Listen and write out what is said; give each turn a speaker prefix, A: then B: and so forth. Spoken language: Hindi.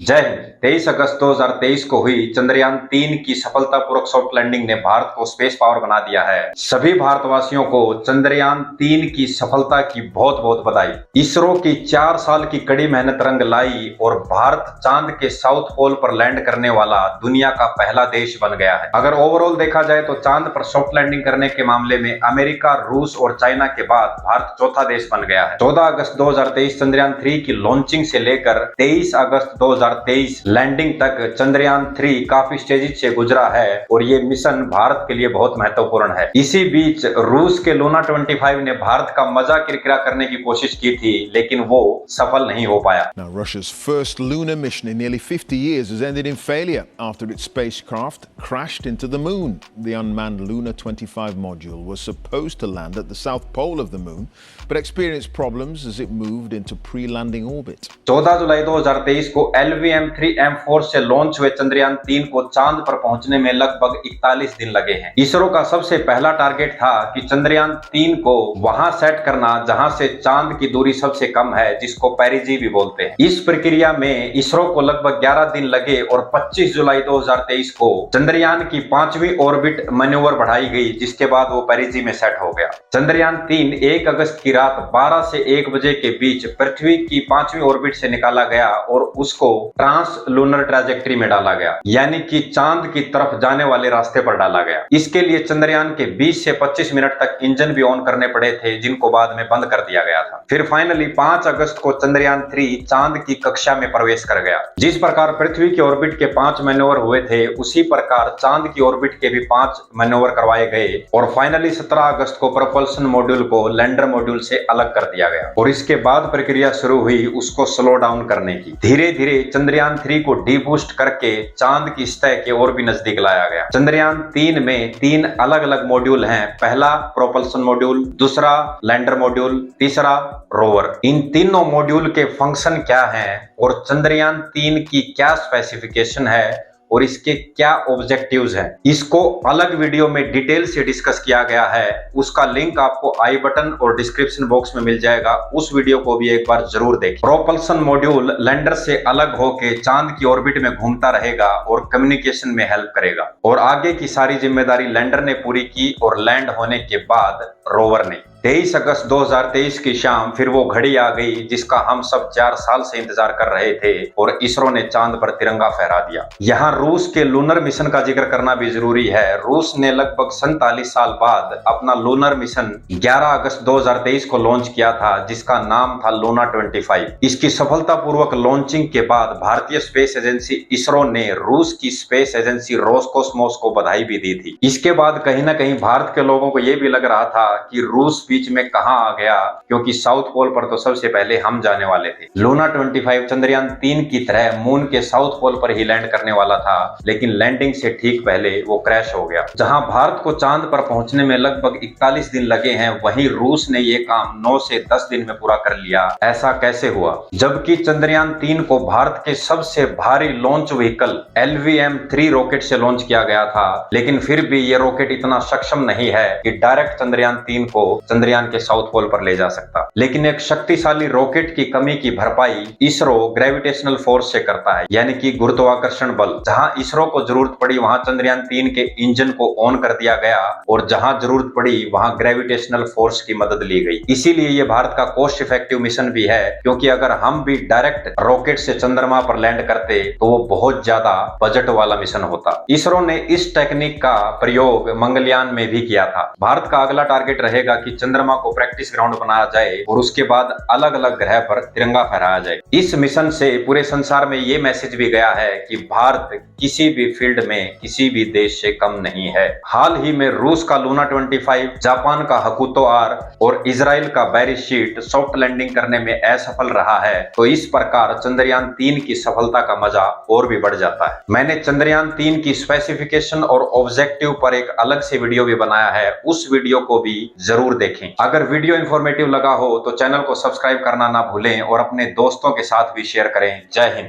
A: जय हिंद। 23 अगस्त 2023 को हुई चंद्रयान 3 की सफलतापूर्वक सॉफ्ट लैंडिंग ने भारत को स्पेस पावर बना दिया है। सभी भारतवासियों को चंद्रयान 3 की सफलता की बहुत बहुत बधाई। इसरो की 4 साल की कड़ी मेहनत रंग लाई और भारत चांद के साउथ पोल पर लैंड करने वाला दुनिया का पहला देश बन गया है। अगर ओवरऑल देखा जाए तो चांद पर सॉफ्ट लैंडिंग करने के मामले में अमेरिका, रूस और चाइना के बाद भारत चौथा देश बन गया है। 14 अगस्त 2023 चंद्रयान 3 की लॉन्चिंग से लेकर 23 अगस्त 2023 लैंडिंग तक चंद्रयान 3 काफी स्टेजेस से गुजरा है और ये मिशन भारत के लिए बहुत महत्वपूर्ण है। इसी बीच रूस के लूना 25 ने भारत का मजाक किरकिरा करने की कोशिश की थी, लेकिन वो सफल नहीं हो पाया।
B: Now, Russia's first lunar mission in nearly 50 years has ended in failure after its spacecraft crashed into the moon. The unmanned Luna 25 module was supposed to land at the south pole of the moon, but experienced problems as it moved into pre-landing orbit.
A: 14 जुलाई 2023 को LVM-3M4 से लॉन्च हुए चंद्रयान 3 को चांद पर पहुंचने में लगभग 41 दिन लगे हैं। इसरो का सबसे पहला टारगेट था कि चंद्रयान 3 को वहां सेट करना जहां से चांद की दूरी सबसे कम है, जिसको पेरिजी भी बोलते हैं। इस प्रक्रिया में इसरो को लगभग 11 दिन लगे और 25 जुलाई 2023 को चंद्रयान की 5वीं ऑर्बिट मैन्यूवर बढ़ाई गई, जिसके बाद वो पेरिजी में सेट हो गया। चंद्रयान 3 1 अगस्त की रात 12 से 1 बजे के बीच पृथ्वी की 5वीं ऑर्बिट से निकाला गया और उसको ट्रांस लूनर ट्रैजेक्टरी में डाला गया, यानी कि चांद की तरफ जाने वाले रास्ते पर डाला गया। इसके लिए चंद्रयान के 20 से 25 मिनट तक इंजन भी ऑन करने पड़े थे, जिनको बाद में बंद कर दिया गया था। फिर फाइनली 5 अगस्त को चंद्रयान 3 चांद की कक्षा में प्रवेश कर गया। जिस प्रकार पृथ्वी की ऑर्बिट के 5 मैन्यूवर हुए थे, उसी प्रकार चांद की ऑर्बिट के भी 5 मैन्यूवर करवाए गए और फाइनली 17 अगस्त को प्रोपल्शन मॉड्यूल को लैंडर मॉड्यूल से अलग कर दिया गया और इसके बाद प्रक्रिया शुरू हुई उसको स्लो डाउन करने की। धीरे धीरे चंद्रयान 3 को डीबूस्ट करके चांद की सतह के और भी नजदीक लाया गया। चंद्रयान 3 में 3 अलग अलग मॉड्यूल हैं। पहला प्रोपल्शन मॉड्यूल, दूसरा लैंडर मॉड्यूल, तीसरा रोवर। इन तीनों मॉड्यूल के फंक्शन क्या हैं और चंद्रयान 3 की क्या स्पेसिफिकेशन है और इसके क्या ऑब्जेक्टिव्स हैं, इसको अलग वीडियो में डिटेल से डिस्कस किया गया है। उसका लिंक आपको आई बटन और डिस्क्रिप्शन बॉक्स में मिल जाएगा। उस वीडियो को भी एक बार जरूर देखें। प्रोपल्शन मॉड्यूल लैंडर से अलग होकर चांद की ऑर्बिट में घूमता रहेगा और कम्युनिकेशन में हेल्प करेगा और आगे की सारी जिम्मेदारी लैंडर ने पूरी की और लैंड होने के बाद रोवर ने। 23 अगस्त 2023 की शाम फिर वो घड़ी आ गई जिसका हम सब 4 साल से इंतजार कर रहे थे और इसरो ने चांद पर तिरंगा फहरा दिया। यहाँ रूस के लूनर मिशन का जिक्र करना भी जरूरी है। रूस ने लगभग 47 साल बाद अपना लूनर मिशन 11 अगस्त 2023 को लॉन्च किया था, जिसका नाम था लूना 25। इसकी सफलतापूर्वक लॉन्चिंग के बाद भारतीय स्पेस एजेंसी इसरो ने रूस की स्पेस एजेंसी रोसकोसमोस को बधाई भी दी थी। इसके बाद कहीं ना कहीं भारत के लोगों को यह भी लग रहा था कि रूस बीच में कहां आ गया, क्योंकि साउथ पोल पर तो सबसे पहले हम जाने वाले थे। लूना 25 चंद्रयान 3 की तरह मून के साउथ पोल पर ही लैंड करने वाला था, लेकिन लैंडिंग से ठीक पहले वो क्रैश हो गया। जहां भारत को चांद पर पहुंचने में लगभग 41 दिन लगे हैं, वहीं रूस ने ये काम 9 से 10 दिन में पूरा कर लिया। ऐसा कैसे हुआ? जबकि चंद्रयान 3 को भारत के सबसे भारी लॉन्च व्हीकल LVM-3 रॉकेट से लॉन्च किया गया था, लेकिन फिर भी ये रॉकेट इतना सक्षम नहीं है कि डायरेक्ट चंद्रयान 3 को चंद्रयान के साउथ पोल पर ले जा सकता। लेकिन एक शक्तिशाली रॉकेट की कमी की भरपाई इसरो ग्रेविटेशनल फोर्स से करता है, यानी कि गुरुत्वाकर्षण बल। जहां इसरो को जरूरत पड़ी वहां चंद्रयान 3 के इंजन को ऑन कर दिया गया और जहां जरूरत पड़ी वहां ग्रेविटेशनल फोर्स की मदद ली गई। इसीलिए ये भारत का कॉस्ट इफेक्टिव मिशन भी है, क्योंकि अगर हम भी डायरेक्ट रॉकेट से चंद्रमा पर लैंड करते तो वो बहुत ज्यादा बजट वाला मिशन होता। इसरो ने इस टेक्निक का प्रयोग मंगलयान में भी किया था। भारत का अगला टारगेट रहेगा कि चंद्रमा को प्रैक्टिस ग्राउंड बनाया जाए और उसके बाद अलग अलग ग्रह पर तिरंगा फहराया जाए। इस मिशन से पूरे संसार में ये मैसेज भी गया है कि भारत किसी भी फील्ड में किसी भी देश से कम नहीं है। हाल ही में रूस का लूना 25, जापान का हकुतो आर और इजराइल का बैरिशीट सॉफ्ट लैंडिंग करने में असफल रहा है, तो इस प्रकार चंद्रयान 3 की सफलता का मजा और भी बढ़ जाता है। मैंने चंद्रयान 3 की स्पेसिफिकेशन और ऑब्जेक्टिव पर एक अलग से वीडियो भी बनाया है, उस वीडियो को भी जरूर देखें। अगर वीडियो इंफॉर्मेटिव लगा हो तो चैनल को सब्सक्राइब करना ना भूलें और अपने दोस्तों के साथ भी शेयर करें। जय हिंद।